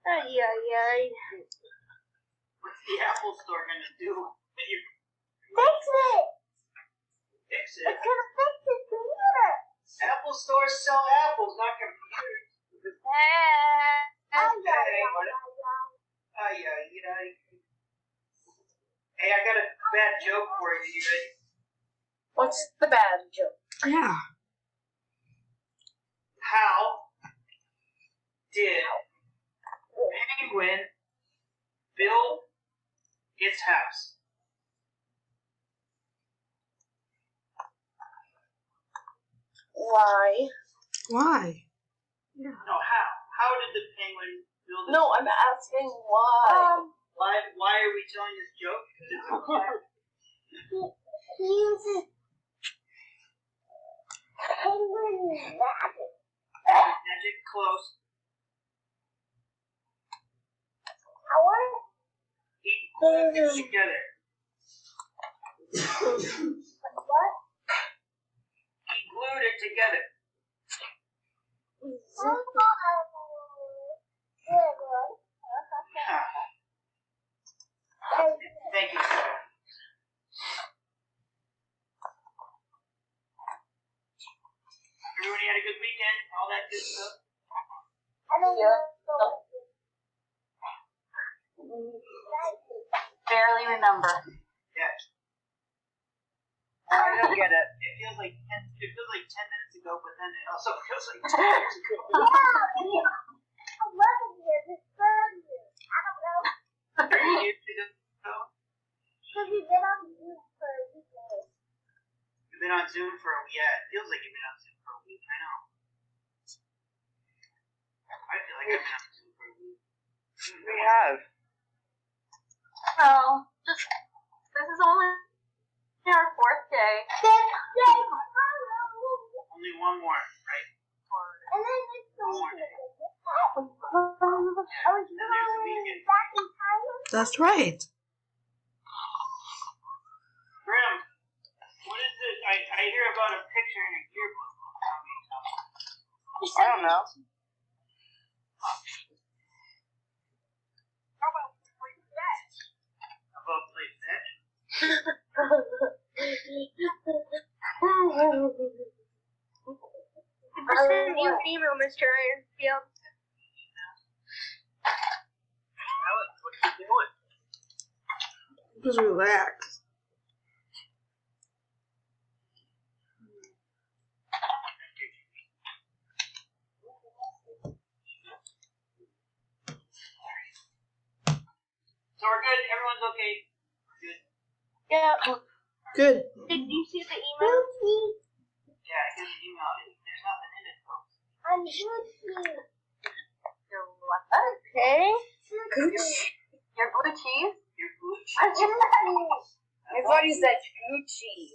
Ay, ay, ay. What's the Apple Store gonna do when you Fix it! fix it? It's gonna fix the computer! Apple stores sell apples, not computers. Ay, Hey, ay, ay, what? ay, ay. Hey, I got a bad joke for you. You ready? What's the bad joke? Yeah. How did Penguin build its house? Why? Why? No, how? How did the penguin build its No, I'm asking why. Why are we telling this joke? Because it's a fact. He uses penguin magic. Magic close. Power? He glued it together. What? He glued it together. Thank you. Everybody had a good weekend. All that good stuff. Barely remember. Yeah. I don't get it. It feels like 10 minutes ago, but then it also feels like 10 years ago. Years ago. You've been on Zoom for a week. Yeah, it feels like you've been on Zoom for a week. I know. I feel like I've been on Zoom for a week. We have. Well, this is only our fourth day. Only one more, right? That's right. Grim, what is this? I hear about a picture in a yearbook. I don't know. About play fetch? I sent you an email, Mr. Ironfield. Alex, what are you doing? Just relax. So we're good. Everyone's okay. We're good. Yeah. Good. Did you see the email? Yeah, I got an email. There's nothing in it, folks. I'm Gucci. What? Okay. Your blue cheese? Your blue I'm cheese. just I thought he said Gucci.